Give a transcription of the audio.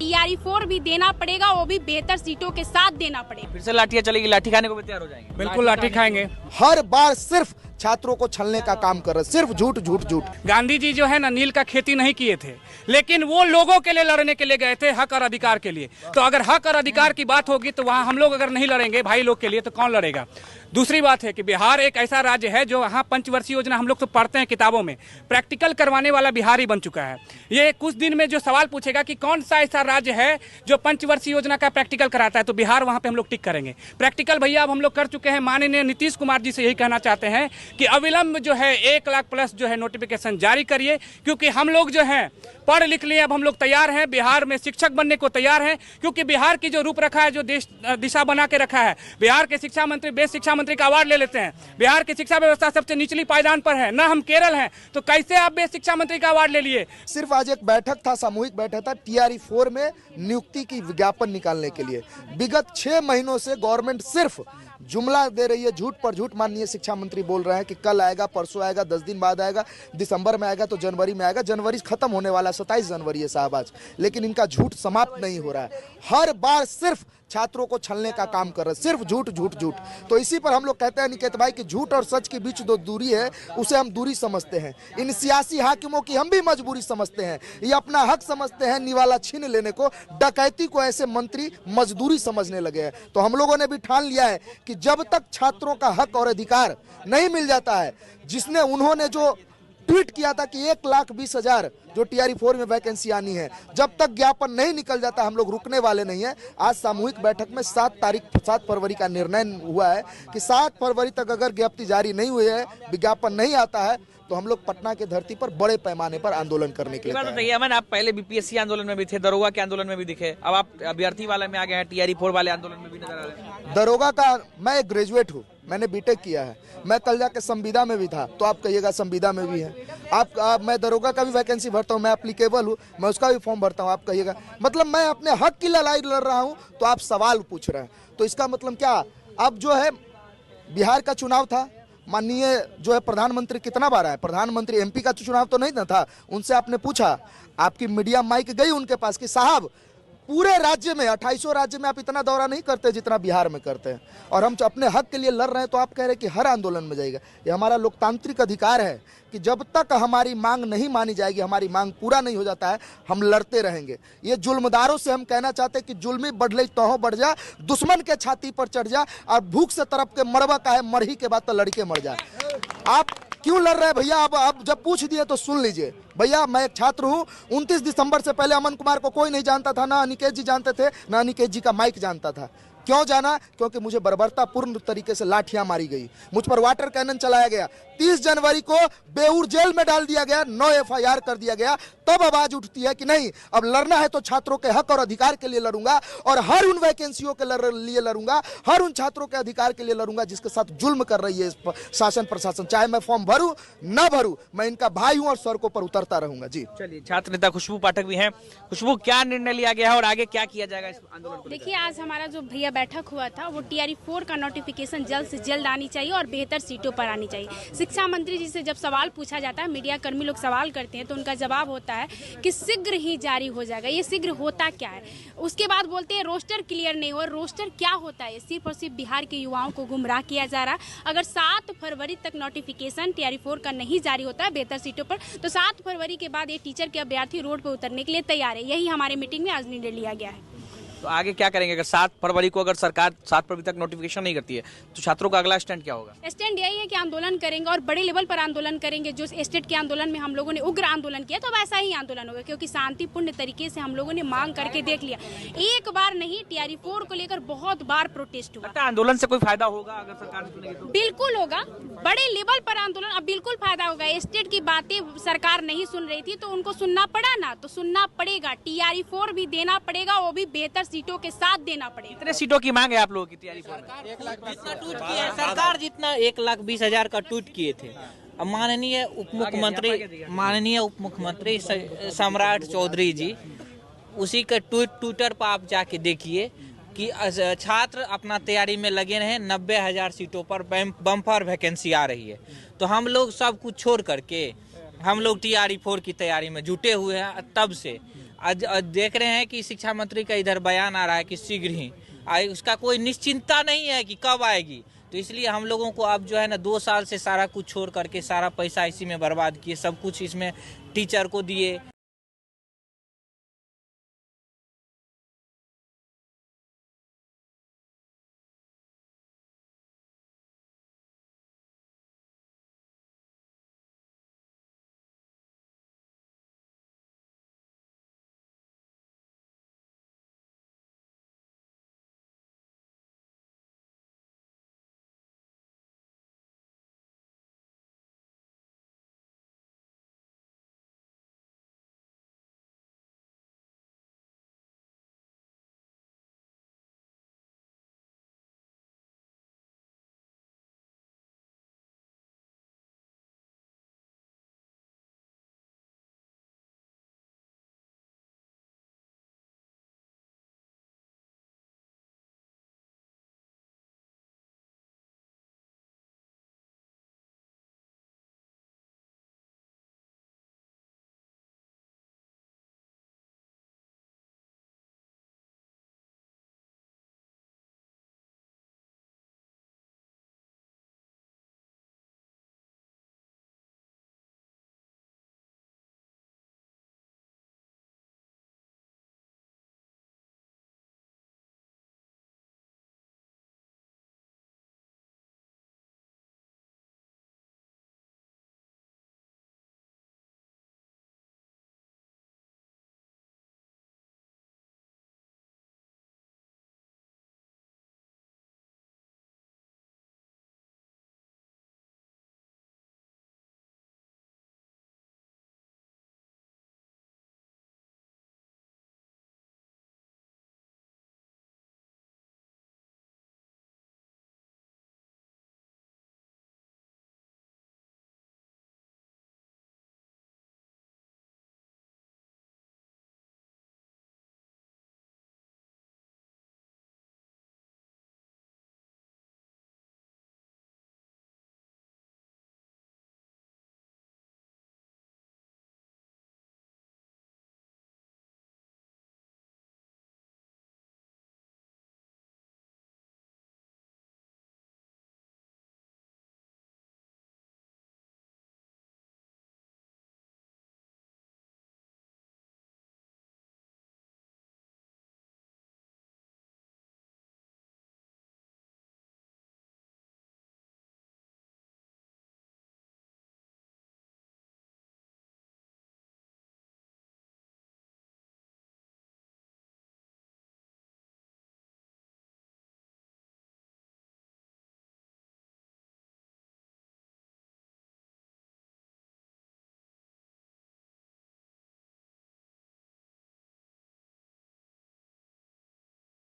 TRE4 भी देना पड़ेगा, वो भी बेहतर सीटों के साथ देना पड़ेगा। फिर से लाठियां चलेगी, लाठी खाने को भी तैयार हो जाएंगे। बिल्कुल लाठी खाएंगे। हर बार सिर्फ छात्रों को छलने का काम कर रहे, सिर्फ झूठ झूठ झूठ। गांधी जी जो है ना नील का खेती नहीं किए थे, लेकिन वो लोगों के लिए लड़ने के लिए गए थे, हक और अधिकार के लिए। तो अगर हक और अधिकार की बात होगी तो वहाँ हम लोग अगर नहीं लड़ेंगे भाई लोग के लिए तो कौन लड़ेगा। दूसरी बात है कि बिहार एक ऐसा राज्य है जो वहाँ पंचवर्षीय योजना हम लोग तो पढ़ते हैं किताबों में, प्रैक्टिकल करवाने वाला बिहार ही बन चुका है। ये कुछ दिन में जो सवाल पूछेगा कि कौन सा ऐसा राज्य है जो पंचवर्षीय योजना का प्रैक्टिकल कराता है, तो बिहार वहाँ पे हम लोग टिक करेंगे। प्रैक्टिकल भैया अब हम लोग कर चुके हैं। माननीय नीतीश कुमार जी से यही कहना चाहते हैं कि अविलंब जो है 1 लाख प्लस जो है नोटिफिकेशन जारी करिए, क्योंकि हम लोग जो है पढ़ लिख लिए, अब हम लोग तैयार हैं, बिहार में शिक्षक बनने को तैयार हैं। क्योंकि बिहार की जो रूपरेखा है, जो देश दिशा बना के रखा है, बिहार के शिक्षा मंत्री बेस्ट शिक्षा मंत्री का अवार्ड ले लेते हैं। बिहार की शिक्षा व्यवस्था सबसे निचली पायदान पर है, ना हम केरल हैं, तो कैसे आप बेस्ट शिक्षा मंत्री का अवार्ड ले लिए। सिर्फ आज एक बैठक था, सामूहिक बैठक था TRE4 में नियुक्ति की विज्ञापन निकालने के लिए। विगत 6 महीनों से गवर्नमेंट सिर्फ जुमला दे रही है, झूठ पर झूठ। माननीय शिक्षा मंत्री बोल रहे हैं कि कल आएगा, परसों आएगा, 10 दिन बाद आएगा, दिसंबर में आएगा तो जनवरी में आएगा। जनवरी खत्म होने वाला 27 जनवरी है साहब आज, लेकिन इनका झूठ समाप्त नहीं हो रहा है। हर बार सिर्फ छात्रों को छलने का काम कर रहे, सिर्फ झूठ झूठ झूठ। तो इसी पर हम लोग कहते हैं निकेत भाई कि झूठ और सच के बीच जो दूरी है उसे हम दूरी समझते हैं। इन सियासी हाकिमों की हम भी मजबूरी समझते हैं। ये अपना हक समझते हैं, निवाला छीन लेने को, डकैती को ऐसे मंत्री मजदूरी समझने लगे हैं। तो हम लोगों ने भी ठान लिया है कि जब तक छात्रों का हक और अधिकार नहीं मिल जाता है, जिसने उन्होंने जो ट्वीट किया था कि 1,20,000 जो TRE4 में वैकेंसी आनी है, जब तक ज्ञापन नहीं निकल जाता हम लोग रुकने वाले नहीं है। आज सामूहिक बैठक में 7 फरवरी का निर्णय हुआ है कि 7 फरवरी तक अगर ज्ञप्ति जारी नहीं हुई है, विज्ञापन नहीं आता है, तो हम लोग पटना के धरती पर बड़े पैमाने पर आंदोलन करने के लिए बताइए अमन, आप पहले BPSC आंदोलन में भी थे, दरोगा के आंदोलन में भी दिखे, अब आप अभ्यर्थी वाले में आ गए हैं, TRE4 वाले आंदोलन में भी नजर आ रहे हैं। दरोगा का मैं एक ग्रेजुएट हूँ, मैंने बीटेक किया है। मैं कल जाके संविदा में भी था, तो आप कहिएगा संविदा में भी है। मैं दरोगा का भी वैकेंसी भरता हूँ, मैं एप्लीकेबल हूँ, मैं उसका भी फॉर्म भरता हूँ। आप कहिएगा मतलब मैं अपने हक की लड़ाई लड़ रहा हूँ, तो आप सवाल पूछ रहे हैं, तो इसका मतलब क्या। अब जो है बिहार का चुनाव था, माननीय जो है प्रधानमंत्री कितना बार आए, प्रधानमंत्री MP का चुनाव तो नहीं ना था, उनसे आपने पूछा, आपकी मीडिया माइक गई उनके पास कि साहब पूरे राज्य में 2800 राज्य में आप इतना दौरा नहीं करते जितना बिहार में करते हैं, और हम अपने हक के लिए लड़ रहे हैं, तो आप कह रहे हैं कि हर आंदोलन में जाएगा। ये हमारा लोकतांत्रिक अधिकार है कि जब तक हमारी मांग नहीं मानी जाएगी, हमारी मांग पूरा नहीं हो जाता है, हम लड़ते रहेंगे। ये जुल्मदारों से हम कहना चाहते हैं कि जुल्मी बढ़ तो बढ़ जा, दुश्मन के छाती पर चढ़ जा, और भूख से तरफ के मरवा का है, मरही के बाद तो लड़के मर जाए। आप क्यों लड़ रहे हैं भैया? अब जब पूछ दिए तो सुन लीजिए भैया। मैं एक छात्र हूँ, 29 दिसंबर से पहले अमन कुमार को कोई नहीं जानता था, ना अनिकेत जी जानते थे, ना अनिकेत जी का माइक जानता था। क्यों जाना? क्योंकि मुझे बर्बरतापूर्ण तरीके से लाठियां मारी गई, मुझ पर वाटर कैनन चलाया गया, 30 जनवरी को बेऊर जेल में डाल दिया गया, 9 FIR कर दिया गया। तब आवाज उठती है कि नहीं, अब लड़ना है तो छात्रों के हक और अधिकार के लिए लड़ूंगा, और हर उन वैकेंसियों के लिए लड़ूंगा, हर उन छात्रों के अधिकार के लिए लड़ूंगा जिसके साथ जुल्म कर रही है शासन प्रशासन। चाहे मैं फॉर्म भरूं ना भरूं, मैं इनका भाई हूं और सड़कों पर उतरता रहूंगा। जी चलिए, छात्र नेता खुशबू पाठक भी हैं। खुशबू, क्या निर्णय लिया गया है और आगे क्या किया जाएगा इस आंदोलन को? देखिए, आज हमारा जो भैया बैठक हुआ था, वो TRE4 का नोटिफिकेशन जल्द से जल्द आनी चाहिए और बेहतर सीटों पर आनी चाहिए। शिक्षा मंत्री जी से जब सवाल पूछा जाता है, मीडिया कर्मी लोग सवाल करते हैं, तो उनका जवाब होता है कि शीघ्र ही जारी हो जाएगा। ये शीघ्र होता क्या है? उसके बाद बोलते हैं रोस्टर क्लियर नहीं हो। रोस्टर क्या होता है? सिर्फ और सिर्फ बिहार के युवाओं को गुमराह किया जा रहा है। अगर 7 फरवरी तक नोटिफिकेशन TRE4 का नहीं जारी होता है बेहतर सीटों पर, तो 7 फरवरी के बाद ये टीचर के अभ्यर्थी रोड पर उतरने के लिए तैयार है। यही हमारे मीटिंग में आज निर्णय लिया गया है। तो आगे क्या करेंगे? अगर 7 फरवरी को अगर सरकार 7 फरवरी तक नोटिफिकेशन नहीं करती है, तो छात्रों का अगला स्टैंड क्या होगा? स्टैंड यही है कि आंदोलन करेंगे, और बड़े लेवल पर आंदोलन करेंगे। जो स्टेट के आंदोलन में हम लोगों ने उग्र आंदोलन किया, तो वैसा ही आंदोलन होगा, क्योंकि शांतिपूर्ण तरीके से हम लोगों ने मांग करके देख लिया। एक बार नहीं, TRE4 को लेकर बहुत बार प्रोटेस्ट हुआ। आंदोलन से कोई फायदा होगा अगर सरकार सुनेगी तो? बिल्कुल होगा, बड़े लेवल पर आंदोलन, अब बिल्कुल फायदा होगा। स्टेट की बातें सरकार नहीं सुन रही थी, तो उनको सुनना पड़ा ना, तो सुनना पड़ेगा। TRE4 भी देना पड़ेगा, वो भी बेहतर सीटों के साथ देना पड़ेगा। कितने सीटों की मांग है आप लोगों की TRE4 में? जितना टूट किया सरकार, जितना 1,20,000 का टूट किए थे। अब माननीय उप मुख्यमंत्री सम्राट चौधरी जी, उसी के ट्विटर पर आप जाके देखिए कि छात्र अपना तैयारी में लगे रहे। 90,000 सीटों पर बम्पर वैकेंसी आ रही है। तो हम लोग सब कुछ छोड़ करके हम लोग TRE4 की तैयारी में जुटे हुए हैं तब से। आज देख रहे हैं कि शिक्षा मंत्री का इधर बयान आ रहा है कि शीघ्र ही उसका कोई निश्चिंतता नहीं है कि कब आएगी। तो इसलिए हम लोगों को अब जो है ना 2 साल से सारा कुछ छोड़ करके सारा पैसा इसी में बर्बाद किए, सब कुछ इसमें टीचर को दिए।